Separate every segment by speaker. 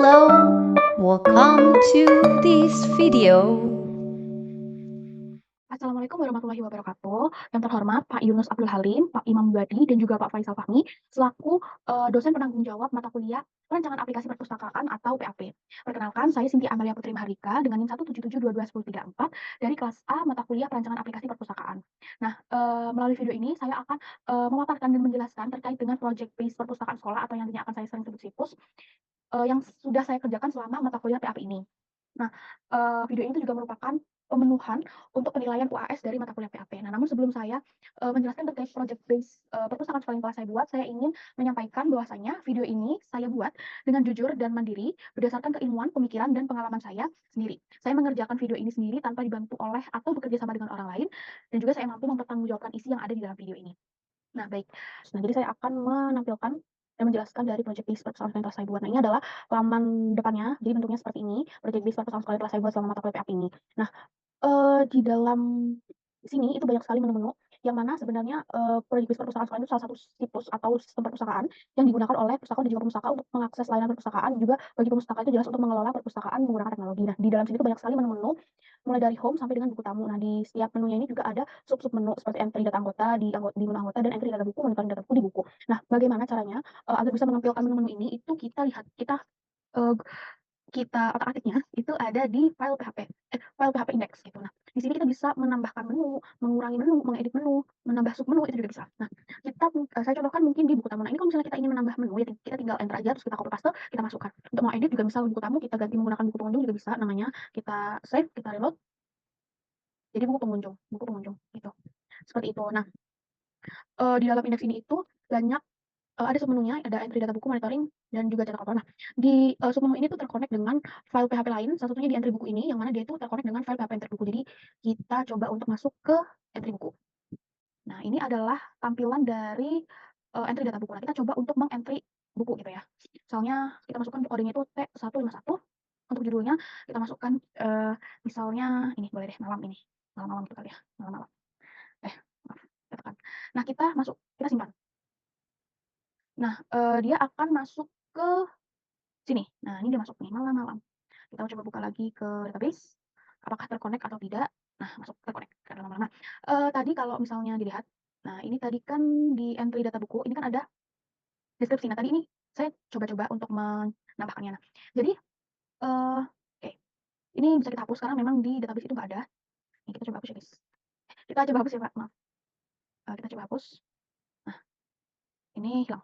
Speaker 1: Hello, welcome to this video.
Speaker 2: Assalamualaikum warahmatullahi wabarakatuh. Yang terhormat Pak Yunus Abdul Halim, Pak Imam Badi, dan juga Pak Faisal Fahmi selaku dosen penanggung jawab mata kuliah Perancangan Aplikasi Perpustakaan atau PAP. Perkenalkan, saya Cynthia Amelia Putri Mahardika dengan NIM 177221034 dari kelas A mata kuliah Perancangan Aplikasi Perpustakaan. Nah, melalui video ini saya akan memaparkan dan menjelaskan terkait dengan project based perpustakaan sekolah atau yang nantinya akan saya sering sebut SIPUS yang sudah saya kerjakan selama mata kuliah PAP ini. Nah, video ini juga merupakan pemenuhan untuk penilaian UAS dari mata kuliah PAP. Nah, namun sebelum saya, menjelaskan terkait project base, perpustakaan sekolah yang telah saya buat, saya ingin menyampaikan bahwasanya video ini saya buat dengan jujur dan mandiri berdasarkan keilmuan, pemikiran, dan pengalaman saya sendiri. Saya mengerjakan video ini sendiri tanpa dibantu oleh atau bekerja sama dengan orang lain, dan juga saya mampu mempertanggungjawabkan isi yang ada di dalam video ini. Nah, baik. Nah, jadi saya akan menampilkan dan menjelaskan dari project base perpustakaan yang telah saya buat. Nah, ini adalah laman depannya, jadi bentuknya seperti ini, project base perpustakaan sekolah yang telah saya buat selama mata kuliah PAP ini. Nah, di dalam sini itu banyak sekali menu-menu yang mana sebenarnya, project based perpustakaan sekolah itu salah satu situs atau sistem perpustakaan yang digunakan oleh pustakawan dan juga pemustaka untuk mengakses layanan perpustakaan, juga bagi pemustaka itu jelas untuk mengelola perpustakaan menggunakan teknologi. Nah, di dalam sini tuh banyak sekali menu-menu, mulai dari home sampai dengan buku tamu. Nah, di setiap menunya ini juga ada sub-sub menu seperti entry data anggota di menu anggota dan entry data buku, monitoring data buku di buku. Nah, bagaimana caranya, agar bisa menampilkan menu-menu ini, itu kita lihat, eee kita otak-atiknya itu ada di file PHP index gitu. Nah, di sini kita bisa menambahkan menu, mengurangi menu, mengedit menu, menambah sub menu itu juga bisa. Nah, saya contohkan mungkin di buku tamu. Nah, ini kalau misalnya kita ingin menambah menu ya kita tinggal enter aja terus kita copy paste, kita masukkan. Untuk mau edit juga misal buku tamu kita ganti menggunakan buku pengunjung juga bisa, namanya kita save, kita reload, jadi buku pengunjung gitu. Seperti itu. Nah, di dalam indeks ini itu banyak ada submenunya, ada entry data buku, monitoring, dan juga cetak foto. Nah, di, submenu ini tuh terkonek dengan file PHP lain, salah satunya di entry buku ini, yang mana dia itu terkonek dengan file PHP entry buku. Jadi, kita coba untuk masuk ke entry buku. Nah, ini adalah tampilan dari, entry data buku. Nah, kita coba untuk meng-entry buku gitu ya. Misalnya kita masukkan kodenya itu T151, untuk judulnya kita masukkan, misalnya ini boleh deh malam ini, malam-malam gitu kali ya, malam-malam. Maaf, kita tekan. Nah, kita simpan. Nah, dia akan masuk ke sini. Nah, ini dia masuk nih, malam-malam. Kita coba buka lagi ke database, apakah terkonek atau tidak. Nah, masuk terkonek ke dalam mana. Tadi kalau misalnya dilihat, nah ini tadi kan di entry data buku, ini kan ada deskripsi. Nah, tadi ini saya coba-coba untuk menambahkannya. Nah, jadi, oke, ini bisa kita hapus karena memang di database itu nggak ada. Nih, kita coba hapus ya, guys. Kita coba hapus ya, Pak, maaf. Kita coba hapus. Nah, ini hilang,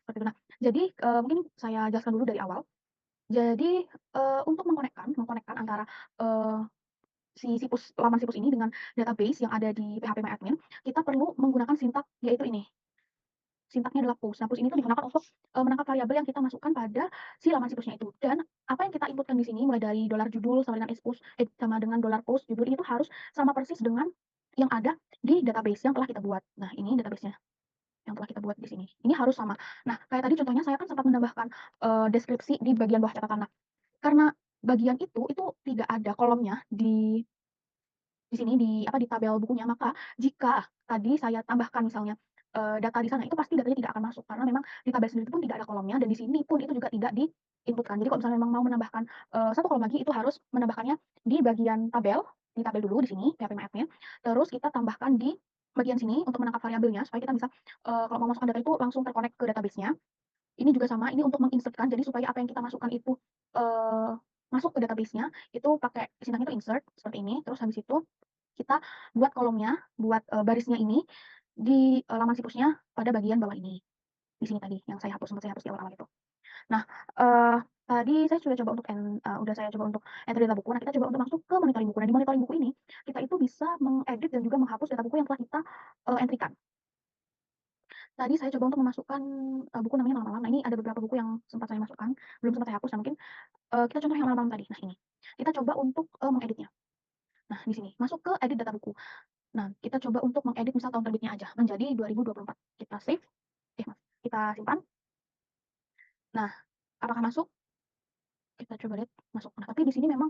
Speaker 2: seperti itu. Nah, jadi, mungkin saya jelaskan dulu dari awal. Jadi, untuk mengkonekkan antara, laman situs ini dengan database yang ada di phpMyAdmin, kita perlu menggunakan sintak, yaitu ini, sintaknya adalah post. Nah, post ini tuh digunakan untuk, menangkap variabel yang kita masukkan pada si laman situsnya itu. Dan apa yang kita inputkan di sini mulai dari $judul sama dengan sama dengan $post judul itu harus sama persis dengan yang ada di database yang telah kita buat. Nah, ini database-nya yang telah kita buat di sini. Ini harus sama. Nah, kayak tadi contohnya saya kan sempat menambahkan, deskripsi di bagian bawah catatan. Nah, karena bagian itu tidak ada kolomnya di sini, di tabel bukunya, maka jika tadi saya tambahkan misalnya, data di sana, itu pasti datanya tidak akan masuk karena memang di tabel sendiri pun tidak ada kolomnya dan di sini pun itu juga tidak di-input-kan. Jadi kalau misalnya memang mau menambahkan, 1 kolom lagi, itu harus menambahkannya di bagian tabel, di tabel dulu di sini, phpMyAdmin, terus kita tambahkan di bagian sini untuk menangkap variabelnya supaya kita bisa, kalau mau masukkan data itu langsung terkonek ke database-nya. Ini juga sama, ini untuk meng-insert-kan, jadi supaya apa yang kita masukkan itu, eee, masuk ke database-nya, itu pakai sintaknya itu insert, seperti ini. Terus habis itu kita buat kolomnya, barisnya ini di, laman situsnya pada bagian bawah ini. Di sini tadi yang sempat saya hapus di awal-awal itu. Nah, tadi saya udah saya coba untuk entry data buku. Nah, kita coba untuk masuk ke monitoring buku. Nah, di monitoring buku ini, kita itu bisa mengedit dan juga menghapus data buku yang telah kita, entry-kan. Tadi saya coba untuk memasukkan, buku namanya Malam-Malam. Nah, ini ada beberapa buku yang sempat saya masukkan, belum sempat saya hapus. Nah, mungkin, kita contoh yang Malam-Malam tadi. Nah, ini. Kita coba untuk, mengeditnya. Nah, di sini, masuk ke edit data buku. Nah, kita coba untuk mengedit misal tahun terbitnya aja, menjadi 2024. Kita save, maaf, kita simpan. Nah, apakah masuk? Kita coba lihat masuk. Nah, tapi di sini memang,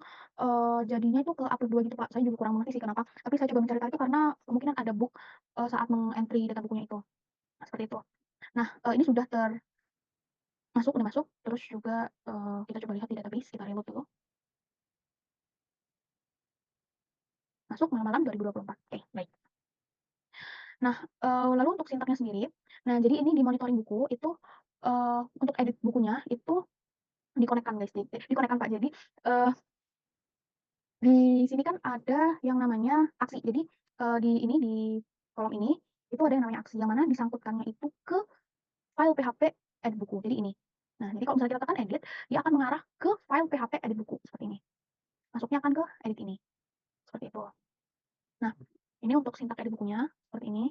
Speaker 2: jadinya itu ke-upload 2 gitu, Pak. Saya juga kurang mengerti sih kenapa, tapi saya coba mencari tahu itu karena kemungkinan ada bug, saat meng-entry data bukunya itu. Nah, seperti itu. Nah, ini sudah udah masuk, terus juga, kita coba lihat di database, kita reload dulu. Masuk malam-malam 2024. Oke, baik. Nah, lalu untuk sintaknya sendiri, nah jadi ini di monitoring buku itu, untuk edit bukunya itu dikonekkan guys, dikonekkan Kak. Jadi, di sini kan ada yang namanya aksi. Jadi, di kolom ini, itu ada yang namanya aksi, yang mana disangkutkannya itu ke file PHP edit buku, jadi ini. Nah, jadi kalau misalnya kita tekan edit, dia akan mengarah ke file PHP edit buku, seperti ini. Masuknya akan ke edit ini, seperti itu. Nah, ini untuk sintak edit bukunya, seperti ini.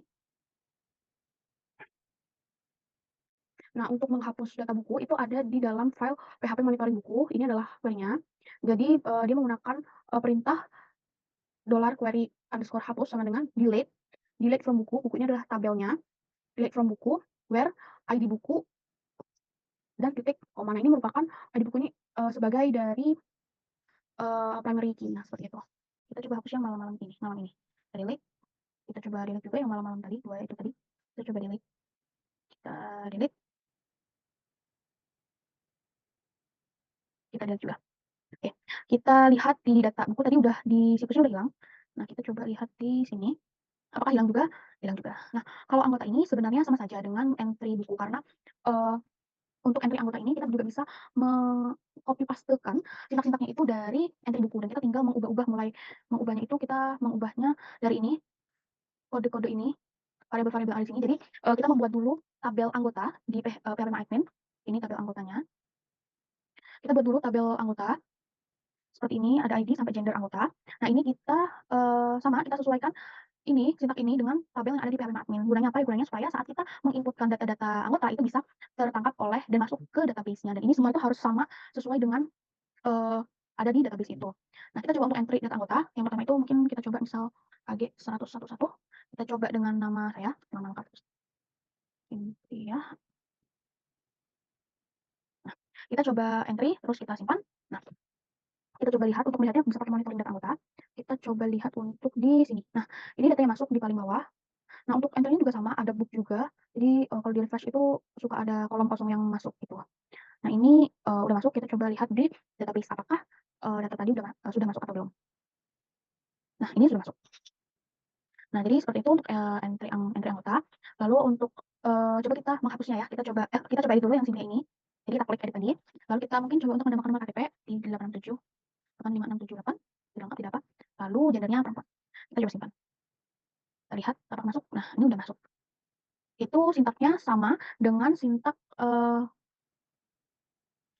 Speaker 2: Nah, untuk menghapus data buku itu ada di dalam file PHP monitoring buku, ini adalah query-nya. Jadi, dia menggunakan, perintah $query_hapus sama dengan delete from buku, buku ini adalah tabelnya, delete from buku, where ID buku dan titik koma. Nah, ini merupakan ID buku ini, sebagai dari, primary key. Nah, seperti itu. Kita coba hapus yang malam ini. Kita delete, kita coba delete juga yang malam-malam tadi, 2 itu tadi. Kita coba delete, kita delete, kita delete juga. Oke, kita lihat di data buku tadi udah di situsnya udah hilang. Nah, kita coba lihat di sini, apakah hilang juga? Hilang juga. Nah, kalau anggota ini sebenarnya sama saja dengan entry buku karena, eee, untuk entry anggota ini kita juga bisa copy pastekan sintak-sintaknya itu dari entry buku dan kita tinggal mengubah-ubah mengubahnya itu kita mengubahnya dari ini, kode-kode ini, variabel-variabel yang ada di sini. Jadi, kita membuat dulu tabel anggota di PHP admin, ini tabel anggotanya. Kita buat dulu tabel anggota, seperti ini, ada ID sampai gender anggota. Nah, ini kita, sama kita sesuaikan ini, sintak ini dengan tabel yang ada di PHP admin. Gunanya apa? Gunanya supaya saat kita menginputkan data-data anggota itu bisa tertangkap oleh dan masuk ke database-nya dan ini semua itu harus sama sesuai dengan, eee, ada di database itu. Nah, kita coba untuk entry data anggota, yang pertama itu mungkin kita coba misal AG111, kita coba dengan nama saya, nama lengkap Cynthia. Nah, kita coba entry, terus kita simpan. Nah, kita coba lihat, untuk melihatnya bisa pakai monitoring data anggota, kita coba lihat untuk di sini. Nah, ini data yang masuk di paling bawah. Nah, untuk entry-nya juga sama, ada book juga. Jadi, kalau di-refresh itu suka ada kolom kosong yang masuk gitu. Nah, ini, udah masuk, kita coba lihat di database apakah, data tadi sudah masuk atau belum. Nah, ini sudah masuk. Nah, jadi seperti itu untuk, entry anggota. Lalu untuk, coba kita menghapusnya ya, kita coba edit dulu yang sini ini. Jadi kita klik edit tadi, lalu kita mungkin coba untuk menambahkan nomor KTP di 867 85678, tidak lengkap, tidak apa. Lalu gendernya perempuan. Kita coba simpan. Kita lihat apakah masuk. Nah, ini udah masuk. Itu sintaknya sama dengan sintak,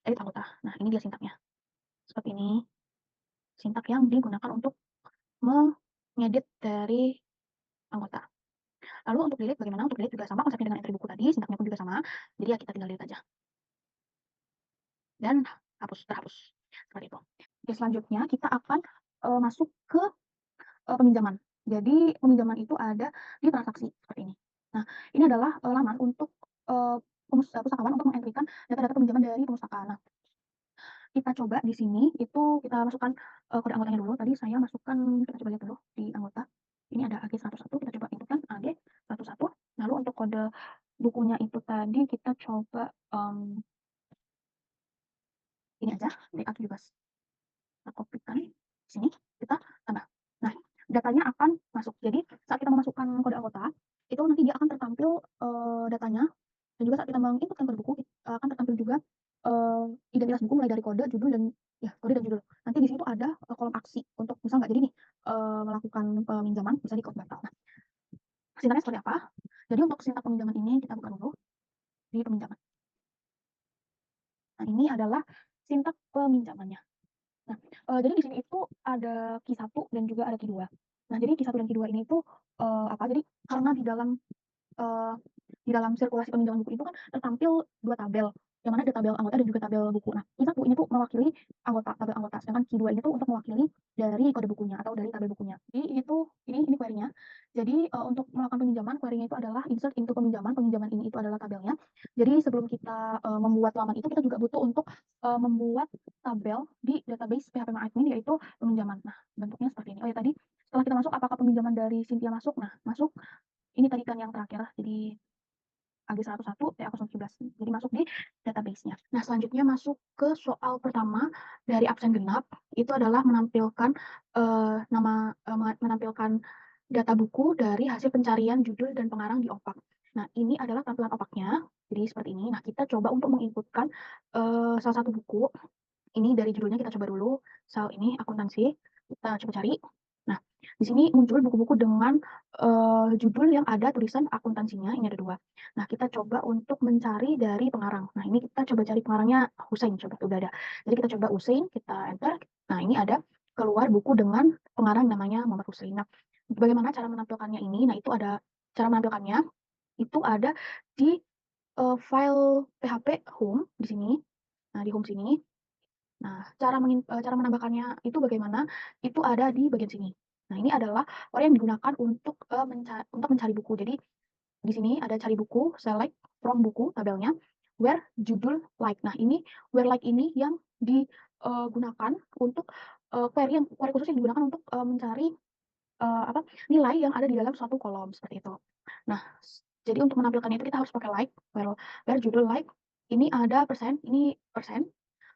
Speaker 2: edit anggota. Nah, ini dia sintaknya, seperti ini, sintak yang digunakan untuk mengedit dari anggota. Lalu untuk delete bagaimana? Untuk delete juga sama konsepnya dengan entry buku tadi, sintaknya pun juga sama. Jadi ya kita tinggal delete aja dan terhapus, seperti itu. Oke, selanjutnya kita akan, masuk ke, peminjaman. Jadi peminjaman itu ada di transaksi, seperti ini. Nah, ini adalah, laman untuk, pustakawan untuk meng-entry-kan data-data peminjaman dari pemustaka. Nah, kita coba di sini itu kita masukkan, kode anggotanya dulu. Tadi saya masukkan, kita coba lihat dulu di anggota. Ini ada AG101, kita coba inputkan AG101. Lalu untuk kode bukunya itu tadi kita coba, ini aja DA17. Kita kopikan sini, kita tambah. Nah, datanya akan masuk. Jadi saat kita memasukkan kode anggota, itu nanti dia akan tertampil, datanya dan juga saat kita menginputkan kode buku, akan tertampil juga, identitas buku mulai dari kode, judul, dan ya kode dan judul. Nanti di sini tuh ada, kolom aksi untuk misal nggak jadi nih, melakukan peminjaman, bisa di-close batal. Nah, sintaknya seperti apa? Jadi untuk sintak peminjaman ini kita buka dulu di peminjaman. Nah, ini adalah sintak peminjamannya. Nah, jadi di sini itu ada Q1 dan juga ada Q2. Nah, jadi Q1 dan Q2 ini tuh, apa, jadi karena eee, di dalam sirkulasi peminjaman buku itu kan tertampil 2 tabel, yang mana ada tabel anggota dan juga tabel buku. Nah, Q1 ini tuh mewakili tabel anggota, sedangkan Q2 ini tuh untuk mewakili dari kode bukunya atau dari tabel bukunya. Jadi ini tuh, ini query-nya. Jadi, untuk melakukan peminjaman, query-nya itu adalah insert into peminjaman, peminjaman ini itu adalah tabelnya. Jadi sebelum kita, membuat laman itu, kita juga butuh untuk, membuat tabel di database PHP-admin yaitu peminjaman. Nah, bentuknya seperti ini. Oh ya tadi, setelah kita masuk, apakah peminjaman dari Cynthia masuk? Nah, masuk. Ini tadi kan yang terakhir, jadi AG101 TA017. Jadi masuk di database-nya. Nah, selanjutnya masuk ke soal pertama dari absen genap, itu adalah menampilkan, menampilkan data buku dari hasil pencarian judul dan pengarang di opak. Nah, ini adalah tampilan opaknya, jadi seperti ini. Nah, kita coba untuk menginputkan, salah satu buku, ini dari judulnya kita coba dulu, ini akuntansi, kita coba cari. Nah, di sini muncul buku-buku dengan, judul yang ada tulisan akuntansinya, ini ada 2. Nah, kita coba untuk mencari dari pengarang. Nah, ini kita coba cari pengarangnya Husein, coba, udah ada. Jadi kita coba Husein, kita enter. Nah, ini ada keluar buku dengan pengarang namanya Muhammad Husein. Nah, bagaimana cara menampilkannya ini? Nah, itu ada cara menampilkannya, itu ada di, file PHP home di sini. Nah, di home sini. Nah, cara menambahkannya itu bagaimana? Itu ada di bagian sini. Nah, ini adalah orang yang digunakan untuk, untuk mencari buku. Jadi, di sini ada cari buku, select from buku tabelnya, where judul like. Nah, ini where like ini yang digunakan untuk, query khusus yang digunakan untuk, mencari, nilai yang ada di dalam suatu kolom, seperti itu. Nah, jadi untuk menampilkannya itu kita harus pakai like, where judul like, ini ada persen, ini persen,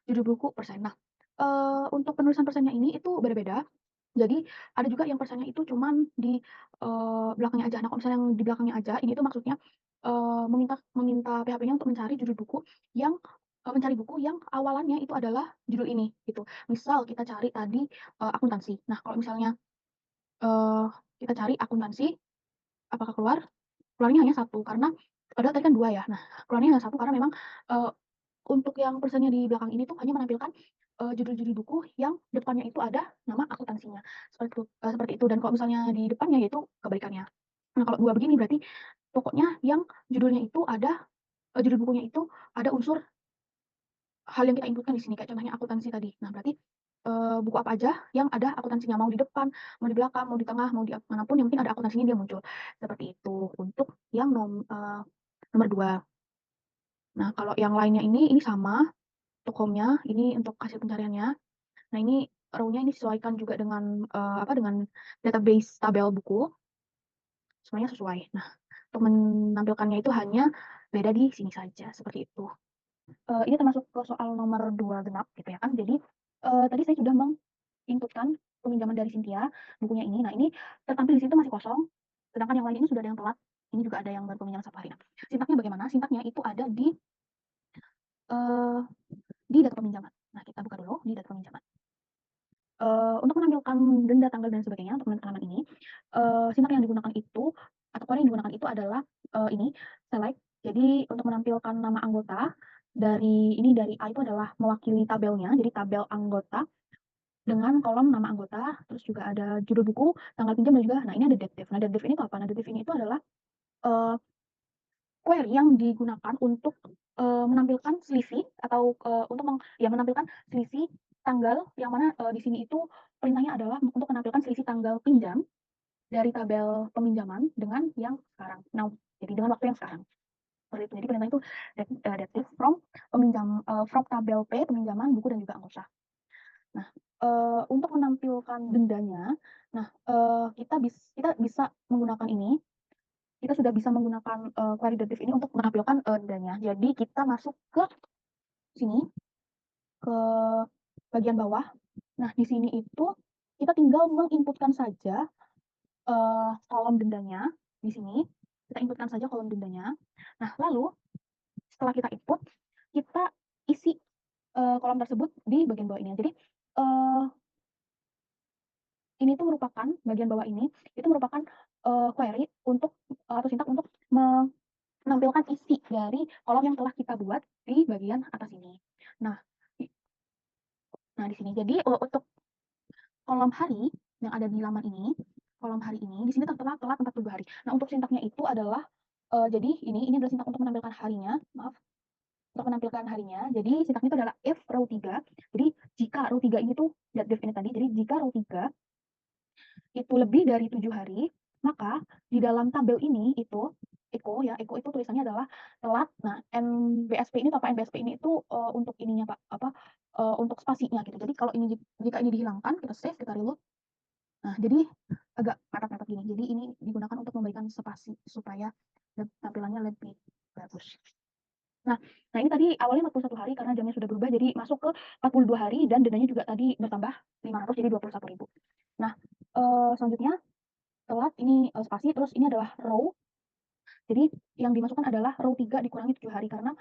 Speaker 2: judul buku persen. Nah, untuk penulisan persennya ini itu beda-beda. Jadi ada juga yang persennya itu cuman di, belakangnya aja. Nah, kalau misalnya yang di belakangnya aja, ini tuh maksudnya, meminta meminta PHP-nya untuk mencari judul buku yang mencari buku yang awalannya itu adalah judul ini, gitu. Misal kita cari tadi, akuntansi. Nah, kalau misalnya, eee, kita cari akuntansi, apakah keluar? Keluarnya hanya satu karena padahal tadi kan 2 ya. Nah, keluarnya hanya satu karena memang, eee untuk yang persennya di belakang ini tuh hanya menampilkan, judul-judul buku yang depannya itu ada nama akuntansinya, seperti itu dan kalau misalnya di depannya yaitu kebalikannya. Nah, kalau 2 begini berarti pokoknya yang judulnya itu ada judul bukunya itu ada unsur hal yang kita inputkan di sini, kayak contohnya akuntansi tadi. Nah, berarti, buku apa aja yang ada akuntansinya, mau di depan, mau di belakang, mau di tengah, mau di manapun yang penting ada akuntansinya dia muncul, seperti itu untuk yang nomor 2. Nah, kalau yang lainnya ini sama. Untuk home-nya, ini untuk hasil pencariannya. Nah, ini row-nya ini disesuaikan juga dengan, dengan database tabel buku, semuanya sesuai. Nah, untuk menampilkannya itu hanya beda di sini saja, seperti itu. Ini termasuk ke soal nomor 2 genap gitu ya kan. Jadi, tadi saya sudah meng-input-kan peminjaman dari Cynthia, bukunya ini. Nah, ini tertampil di situ masih kosong, sedangkan yang lain ini sudah ada yang telat, ini juga ada yang baru peminjaman 1 hari. Nah, sintaknya bagaimana? Sintaknya itu ada eee, di data peminjaman. Nah, kita buka dulu di data peminjaman. Untuk menampilkan denda, tanggal, dan sebagainya untuk halaman ini, sintak yang digunakan itu atau kode yang digunakan itu adalah, ini select. Jadi untuk menampilkan nama anggota dari A itu adalah mewakili tabelnya, jadi tabel anggota dengan kolom nama anggota, terus juga ada judul buku, tanggal pinjam dan juga nah ini ada dept div. Nah, dept div ini itu apa? Nah, dept div ini itu adalah, eee, query yang digunakan untuk, menampilkan selisih atau, untuk menampilkan selisih tanggal yang mana, di sini itu perintahnya adalah untuk menampilkan selisih tanggal pinjam dari tabel peminjaman dengan yang sekarang, now, jadi dengan waktu yang sekarang, seperti itu. Jadi perintahnya itu dative from tabel P peminjaman, buku, dan juga anggota. Nah, untuk menampilkan dendanya, nah, kita bisa menggunakan ini, kita sudah bisa menggunakan, query dative ini untuk menampilkan, dendanya. Jadi kita masuk ke sini, ke bagian bawah. Nah, di sini itu kita tinggal menginputkan saja, kolom dendanya di sini, kita inputkan saja kolom dendanya. Nah, lalu setelah kita input, kita isi, kolom tersebut di bagian bawah ini. Jadi, eee, ini tuh merupakan bagian bawah ini, itu merupakan, query untuk atau sintak untuk menampilkan isi dari kolom yang telah kita buat di bagian atas ini. Nah, di di sini. Jadi, untuk kolom hari yang ada di laman ini, kolom hari ini, di sini tertera telat 42 hari. Nah, untuk sintaknya itu adalah, jadi ini adalah sintak untuk menampilkan harinya, maaf, untuk menampilkan harinya. Jadi sintaknya itu adalah if row 3, jadi jika row 3 ini tuh dative ini tadi, jadi jika row 3 itu lebih dari 7 hari, maka di dalam tabel ini itu, echo itu tulisannya adalah telat. Nah, NBSP ini atau apa NBSP ini itu, untuk ininya Pak, untuk spasinya gitu. Jadi kalau ini jika ini dihilangkan, kita save, kita reload. Nah, jadi agak mepet-mepet gini. Jadi ini digunakan untuk memberikan spasi supaya tampilannya lebih bagus. Nah nah ini tadi awalnya 41 hari karena jamnya sudah berubah jadi masuk ke 42 hari dan dendanya juga tadi bertambah 500 jadi 21.000. Nah, selanjutnya telat ini, spasi terus ini adalah row. Jadi yang dimasukkan adalah row 3 dikurangi 7 hari karena,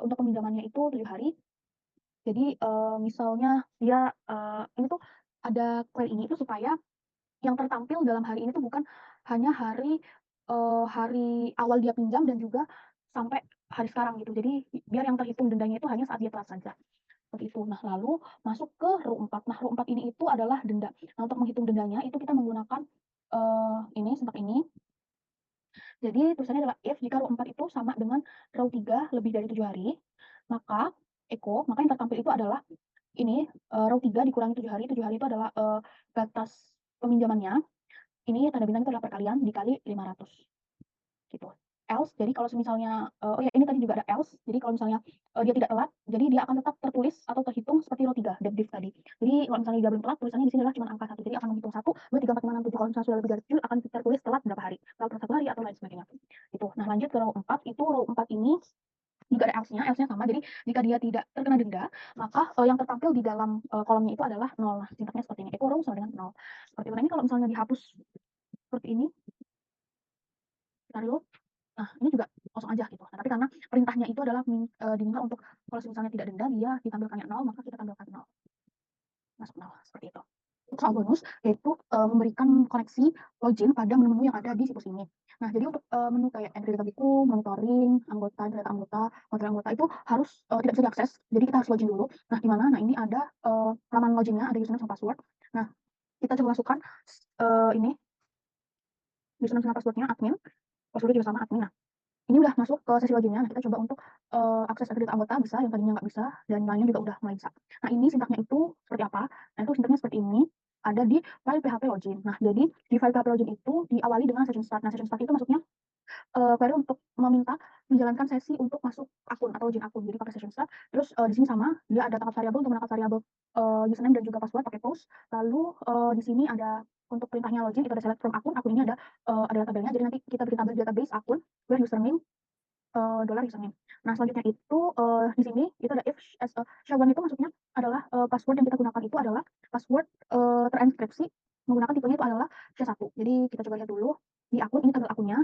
Speaker 2: untuk peminjamannya itu 7 hari. Jadi, misalnya dia, ini tuh ada query ini tuh supaya yang tertampil dalam hari ini tuh bukan hanya hari awal dia pinjam dan juga sampai hari sekarang gitu. Jadi biar yang terhitung dendanya itu hanya saat dia telat saja, seperti itu. Nah, lalu masuk ke row 4. Nah, row 4 ini itu adalah denda. Nah, untuk menghitung dendanya itu kita menggunakan, ini, sintak ini. Jadi tulisannya adalah if jika row 4 itu sama dengan row 3 lebih dari 7 hari, maka maka yang tertampil itu adalah ini, row 3 dikurangi 7 hari, 7 hari itu adalah, batas peminjamannya. Ini tanda bintang itu adalah perkalian dikali 500 gitu. Else, jadi kalau semisalnya, oh ya ini tadi juga ada else, jadi kalau misalnya, dia tidak telat, jadi dia akan tetap tertulis atau terhitung seperti row 3, dead div tadi. Jadi kalau misalnya dia belum telat, tulisannya di sini adalah cuma angka 1, jadi akan menghitung 1, 2, 3, 4, 5, 6, 7, kalau misalnya sudah lebih dari 7 akan tertulis telat berapa hari, telat 1 hari atau lain sebagainya, gitu. Nah lanjut ke row 4, itu row 4 ini juga ada else-nya sama, jadi jika dia tidak terkena denda, maka, yang tertampil di dalam, kolomnya itu adalah 0. Nah, sintaknya seperti ini, echo row sama dengan 0, seperti itu. Nah, ini kalau misalnya dihapus seperti ini, kita reload. Nah, ini juga kosong aja gitu. Nah, tapi karena perintahnya itu adalah diminta untuk kalau misalnya tidak denda dia ditampilkannya 0, maka kita tampilkan 0, masuk 0, seperti itu. Soal bonus yaitu, memberikan koneksi login pada menu-menu yang ada di situs ini. Nah, jadi untuk, menu kayak entry data buku, monitoring, anggota, data anggota, model anggota itu harus, tidak bisa diakses, jadi kita harus login dulu. Nah, di mana? Nah, ini ada, halaman login-nya, ada username sama password. Nah, kita coba masukkan, ini username sama password-nya admin, password-nya juga sama admin. Nah, ini udah masuk ke sesi login-nya. Nah, kita coba untuk, akses akredit anggota bisa, yang tadinya nggak bisa, dan lainnya juga udah mulai bisa. Nah, ini sintaknya itu seperti apa? Nah, itu sintaknya seperti ini, ada di file PHP login. Nah, jadi di file PHP login itu diawali dengan session start. Nah, session start itu maksudnya, query untuk meminta menjalankan sesi untuk masuk akun atau login akun. Jadi pakai session start, terus, di sini sama, dia ada tabel variabel untuk menangkap variabel, username dan juga password pakai post. Lalu, di sini ada untuk perintahnya login itu ada select from akun. Akun ini ada tabelnya, jadi nanti kita bikin tabel database akun, where username, dollar username. Nah, selanjutnya itu, di sini itu ada if SHA-1 itu maksudnya adalah, password yang kita gunakan itu adalah password, terenkripsi menggunakan tipenya itu adalah SHA-1. Jadi kita coba lihat dulu di akun, ini tabel akunnya.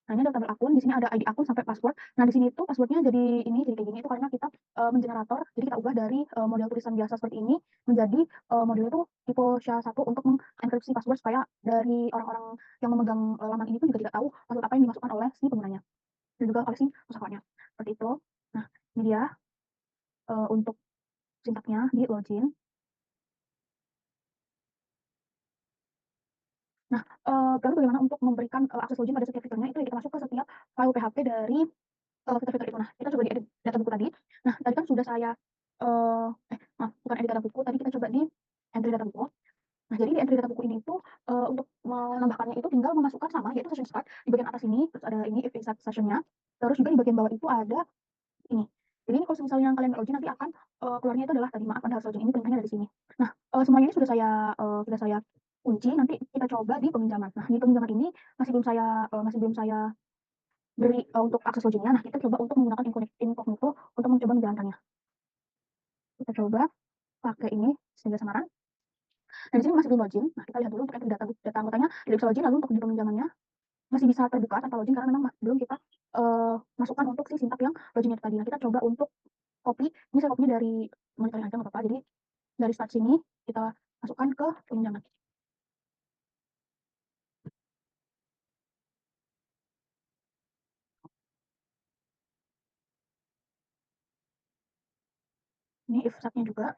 Speaker 2: Nah, ini ada tabel akun, di sini ada ID akun sampai password. Nah, di sini itu password-nya jadi kayak gini itu karena kita, mengenerator, jadi kita ubah dari, model tulisan biasa seperti ini menjadi, model itu tipe SHA-1 untuk mengenkripsi password supaya dari orang-orang yang memegang, laman ini pun juga tidak tahu password apa yang dimasukkan oleh si penggunanya. Dan juga oleh si pusakanya, seperti itu. Nah, ini dia, untuk sintaknya di login. Nah, lalu bagaimana untuk memberikan, akses login pada setiap fiturnya, itu ya kita masuk ke setiap file PHP dari, fitur-fitur itu. Nah, kita coba di edit data buku tadi. Nah, tadi kan sudah saya, maaf, bukan edit data buku, tadi kita coba di entry data buku. Nah, jadi di entry data buku ini itu, untuk menambahkannya itu tinggal memasukkan sama, yaitu session start di bagian atas ini, terus ada ini if insert session-nya, terus juga di bagian bawah itu ada ini. Jadi ini kalau misalnya kalian nggak login nanti akan, keluarnya itu adalah tadi maaf Anda harus login, ini perintahnya dari sini. Nah, semuanya ini sudah saya kunci, nanti kita coba di peminjaman. Nah, di peminjaman ini masih belum saya beri, untuk akses login-nya. Nah, kita coba untuk menggunakan incognito untuk mencoba menjalankannya. Kita coba pakai ini, sehingga samaran. Nah, di sini masih belum login. Nah, kita lihat dulu untuk entry data anggotanya tidak bisa login, lalu untuk di peminjamannya masih bisa terbuka tanpa login karena memang belum kita, masukkan untuk si sintak yang login itu tadi. Nah, kita coba untuk copy, ini saya copy-nya dari monitoring aja nggak apa-apa, jadi dari start sini kita masukkan ke peminjaman. Ini if start-nya juga,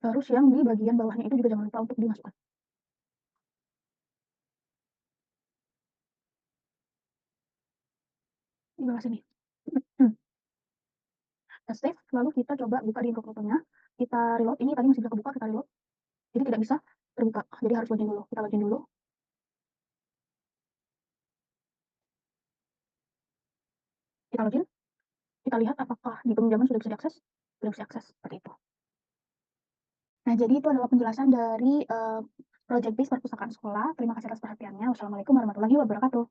Speaker 2: terus yang di bagian bawahnya itu juga jangan lupa untuk dimasukkan. Di bawah sini. Kita save, lalu kita coba buka di incognito-nya, kita reload, ini tadi masih bisa kebuka, kita reload, jadi tidak bisa terbuka, jadi harus login dulu. Kita login dulu, kita login, kita lihat apakah di peminjaman sudah bisa diakses, sudah bisa diakses, seperti itu. Nah, jadi itu adalah penjelasan dari, project base perpustakaan sekolah. Terima kasih atas perhatiannya. Wassalamualaikum warahmatullahi wabarakatuh.